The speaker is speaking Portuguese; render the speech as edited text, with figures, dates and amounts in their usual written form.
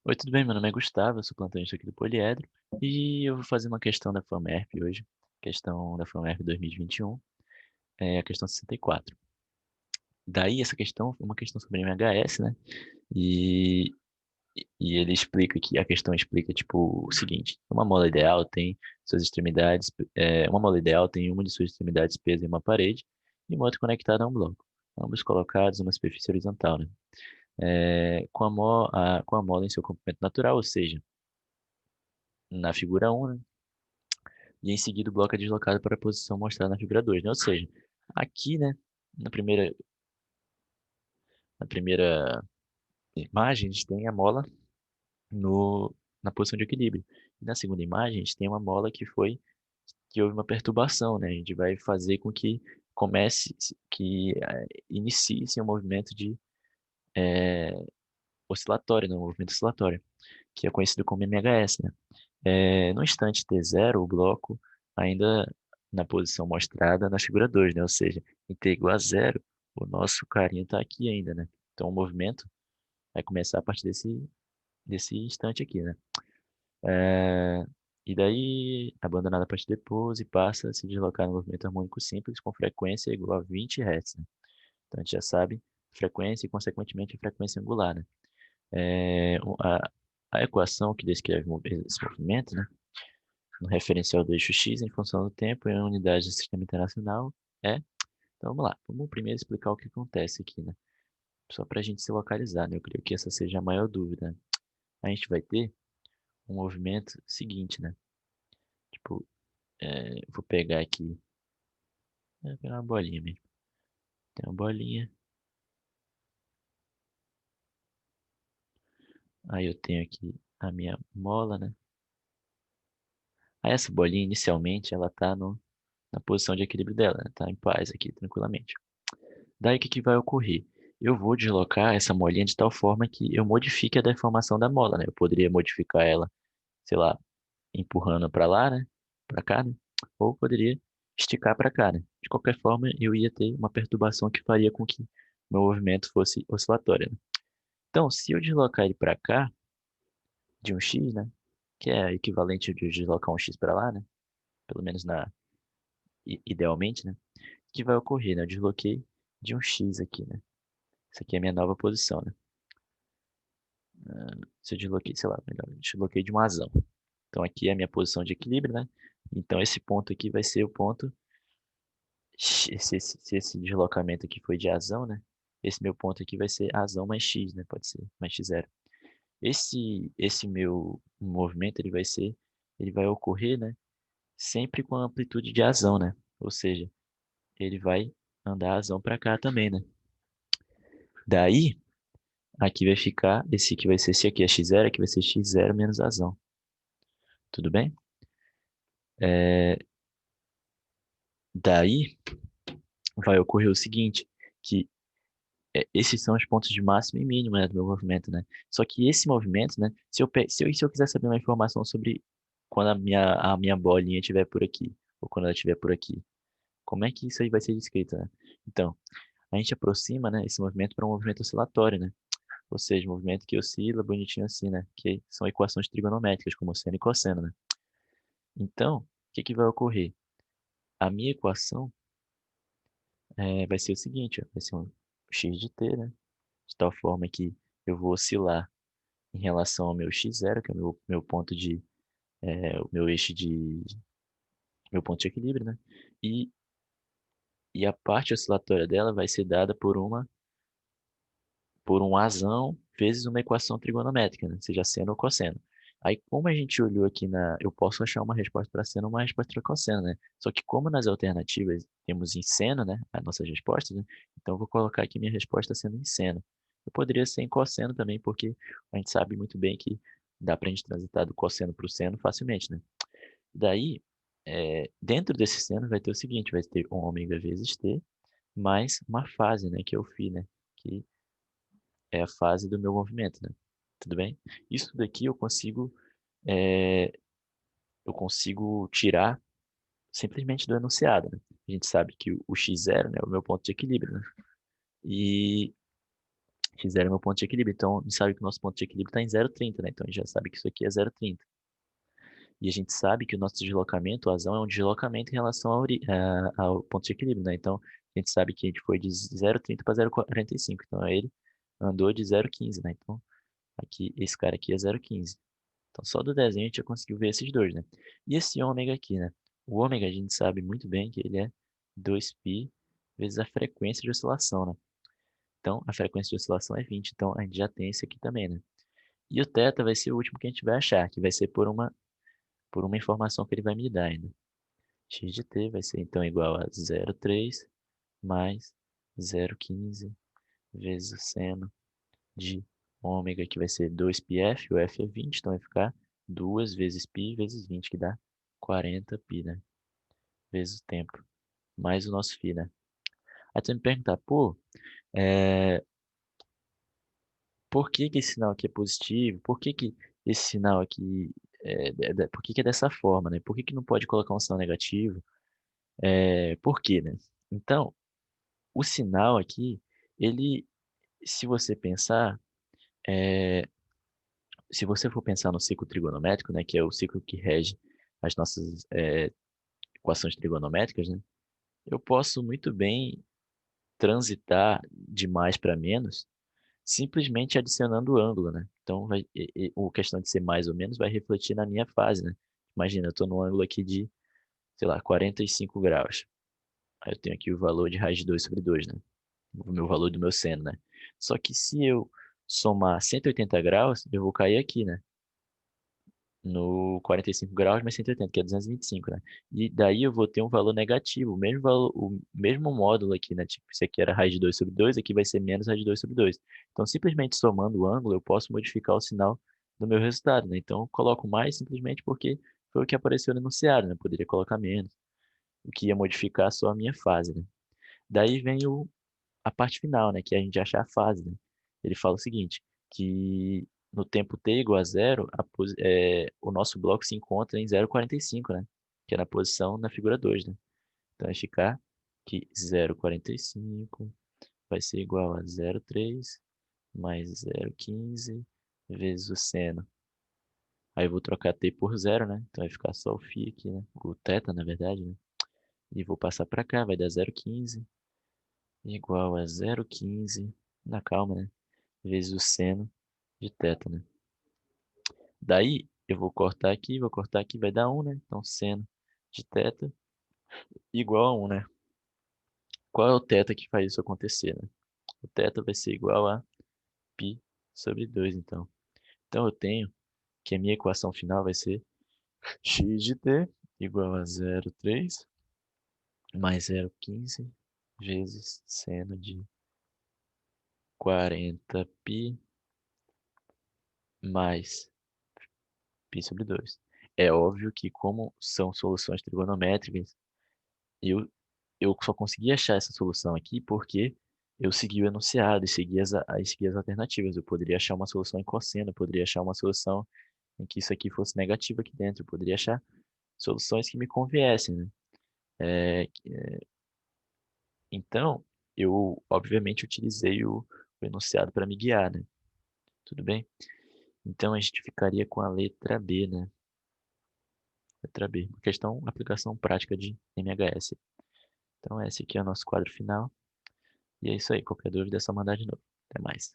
Oi, tudo bem? Meu nome é Gustavo, eu sou plantonista aqui do Poliedro e eu vou fazer uma questão da FAMERP hoje, questão da FAMERP 2021, é a questão 64. Daí essa questão é uma questão sobre MHS, né? E, e ele explica que a questão explica tipo o seguinte: uma mola ideal tem suas extremidades, uma mola ideal tem uma de suas extremidades presa em uma parede e uma outra conectada a um bloco, ambos colocados em uma superfície horizontal, né? Com a mola em seu comprimento natural, ou seja, na figura 1, né? E em seguida o bloco é deslocado para a posição mostrada na figura 2, né? Ou seja, aqui, né, na primeira, na primeira imagem, a gente tem a mola no, na posição de equilíbrio. E na segunda imagem, a gente tem uma mola que houve uma perturbação, né? A gente vai fazer com que inicie-se um movimento de oscilatório, né? Um movimento oscilatório, que é conhecido como MHS, né? No instante t0, o bloco ainda na posição mostrada na figura 2, né? Ou seja, em t igual a zero, o nosso carinha está aqui ainda, né? Então o movimento vai começar a partir desse instante aqui, né? É, e daí, abandonado a partir de pose, passa a se deslocar no movimento harmônico simples com frequência igual a 20 Hz, né? Então a gente já sabe frequência e, consequentemente, a frequência angular, né? A equação que descreve esse movimento, né? No referencial do eixo x em função do tempo em unidades do sistema internacional é. Então vamos lá, vamos primeiro explicar o que acontece aqui, né? Só para a gente se localizar, né? Eu creio que essa seja a maior dúvida, né? A gente vai ter um movimento seguinte, né? Tipo, vou pegar aqui, vou pegar uma bolinha mesmo. Tem uma bolinha, aí eu tenho aqui a minha mola, né? Aí essa bolinha, inicialmente, ela tá na posição de equilíbrio dela, né? Tá em paz aqui, tranquilamente. Daí o que que vai ocorrer? Eu vou deslocar essa molinha de tal forma que eu modifique a deformação da mola, né? Eu poderia modificar ela, sei lá, empurrando para lá, né? Para cá, né? Ou poderia esticar para cá, né? De qualquer forma, eu ia ter uma perturbação que faria com que meu movimento fosse oscilatório, né? Então, se eu deslocar ele para cá, de um x, né? Que é equivalente de deslocar um x para lá, né? Pelo menos idealmente, né? O que vai ocorrer, né? Eu desloquei de um x aqui, né? Essa aqui é a minha nova posição, né? Se eu desloquei, sei lá, melhor, eu desloquei de um asão. Então aqui é a minha posição de equilíbrio, né? Então esse ponto aqui vai ser o ponto, se esse deslocamento aqui foi de asão, né? Esse meu ponto aqui vai ser asão mais x, né? Pode ser, mais x0. Esse meu movimento, ele vai ocorrer, né? Sempre com a amplitude de asão, né? Ou seja, ele vai andar asão para cá também, né? Daí, aqui vai ficar, esse aqui vai ser, se aqui é x0, aqui vai ser x0 menos asão. Tudo bem? É, daí vai ocorrer o seguinte, que esses são os pontos de máximo e mínimo, né, do meu movimento, né? Só que esse movimento, né, se eu quiser saber uma informação sobre quando a minha bolinha estiver por aqui, ou quando ela estiver por aqui, como é que isso aí vai ser descrito, né? Então, a gente aproxima, né, esse movimento para um movimento oscilatório, né? Ou seja, um movimento que oscila bonitinho assim, né? Que são equações trigonométricas, como seno e cosseno, né? Então, o que que vai ocorrer? A minha equação vai ser o seguinte, ó, vai ser um x de t, né? De tal forma que eu vou oscilar em relação ao meu x0, que é o meu ponto o meu ponto de equilíbrio, né? E, e a parte oscilatória dela vai ser dada por um asão vezes uma equação trigonométrica, né? Seja seno ou cosseno. Aí, como a gente olhou aqui eu posso achar uma resposta para seno, uma resposta para cosseno, né? Só que como nas alternativas temos em seno, né, as nossas respostas, né? Então eu vou colocar aqui minha resposta sendo em seno. Eu poderia ser em cosseno também, porque a gente sabe muito bem que dá para a gente transitar do cosseno para o seno facilmente, né? Daí, dentro desse seno vai ter o seguinte, vai ter um ômega vezes t mais uma fase, né, que é o φ, né? Que é a fase do meu movimento, né? Tudo bem? Isso daqui eh, eu consigo tirar simplesmente do enunciado, né? A gente sabe que o x0, né, é o meu ponto de equilíbrio, né? E x0 é meu ponto de equilíbrio. Então, a gente sabe que o nosso ponto de equilíbrio está em 0,30, né? Então, a gente já sabe que isso aqui é 0,30. E a gente sabe que o nosso deslocamento, o azão, é um deslocamento em relação ao ponto de equilíbrio, né? Então, a gente sabe que a gente foi de 0,30 para 0,45. Então, ele andou de 0,15, né? Então, aqui, esse cara aqui é 0,15. Então, só do desenho a gente já conseguiu ver esses dois, né? E esse ômega aqui, né? O ômega a gente sabe muito bem que ele é 2π vezes a frequência de oscilação, né? Então, a frequência de oscilação é 20. Então, a gente já tem esse aqui também, né? E o θ vai ser o último que a gente vai achar, que vai ser por uma informação que ele vai me dar ainda. X de t vai ser, então, igual a 0,3 mais 0,15 vezes o seno de ômega, que vai ser 2πf, o f é 20, então vai ficar 2 vezes π vezes 20, que dá 40π, né? Vezes o tempo, mais o nosso φ, né? Aí tu vai me perguntar, pô, é, por que que esse sinal aqui é positivo? Por que que esse sinal aqui por que que é dessa forma, né? Por que que não pode colocar um sinal negativo? Por quê, né? Então, o sinal aqui, ele, se você pensar, eh, se você for pensar no ciclo trigonométrico, né, que é o ciclo que rege as nossas equações trigonométricas, né, eu posso muito bem transitar de mais para menos simplesmente adicionando o ângulo, né? Então, a questão de ser mais ou menos vai refletir na minha fase, né? Imagina, eu estou no ângulo aqui de, sei lá, 45 graus. Aí eu tenho aqui o valor de raiz de 2 sobre 2, né? O meu valor do meu seno, né? Só que se eu somar 180 graus, eu vou cair aqui, né? No 45 graus mais 180, que é 225, né? E daí eu vou ter um valor negativo, o mesmo valor, o mesmo módulo aqui, né? Tipo, isso aqui era raiz de 2 sobre 2, aqui vai ser menos raiz de 2 sobre 2. Então, simplesmente somando o ângulo, eu posso modificar o sinal do meu resultado, né? Então, eu coloco mais simplesmente porque foi o que apareceu no enunciado, né? Eu poderia colocar menos, o que ia modificar só a minha fase, né? Daí vem a parte final, né, que é a gente achar a fase, né? Ele fala o seguinte, que no tempo t igual a zero, o nosso bloco se encontra em 0,45, né? Que é na posição na figura 2, né? Então, vai ficar que 0,45 vai ser igual a 0,3 mais 0,15 vezes o seno. Aí eu vou trocar t por zero, né? Então vai ficar só o φ aqui, né? O θ, na verdade, né? E vou passar para cá, vai dar 0,15 igual a 0,15, na calma, né? Vezes o seno de θ, né? Daí, eu vou cortar aqui, vai dar 1, né? Então, seno de θ igual a 1, né? Qual é o θ que faz isso acontecer, né? O θ vai ser igual a π sobre 2, então. Então, eu tenho que a minha equação final vai ser x de t igual a 0,3 mais 0,15 vezes seno de 40π mais π sobre 2. É óbvio que, como são soluções trigonométricas, eu, eu só consegui achar essa solução aqui porque eu segui o enunciado e segui as alternativas. Eu poderia achar uma solução em cosseno, eu poderia achar uma solução em que isso aqui fosse negativo aqui dentro, eu poderia achar soluções que me conviessem, né? Então, eu obviamente utilizei o enunciado para me guiar, né? Tudo bem? Então, a gente ficaria com a letra B, né? Letra B. Questão, aplicação prática de MHS. Então, esse aqui é o nosso quadro final. E é isso aí. Qualquer dúvida é só mandar de novo. Até mais.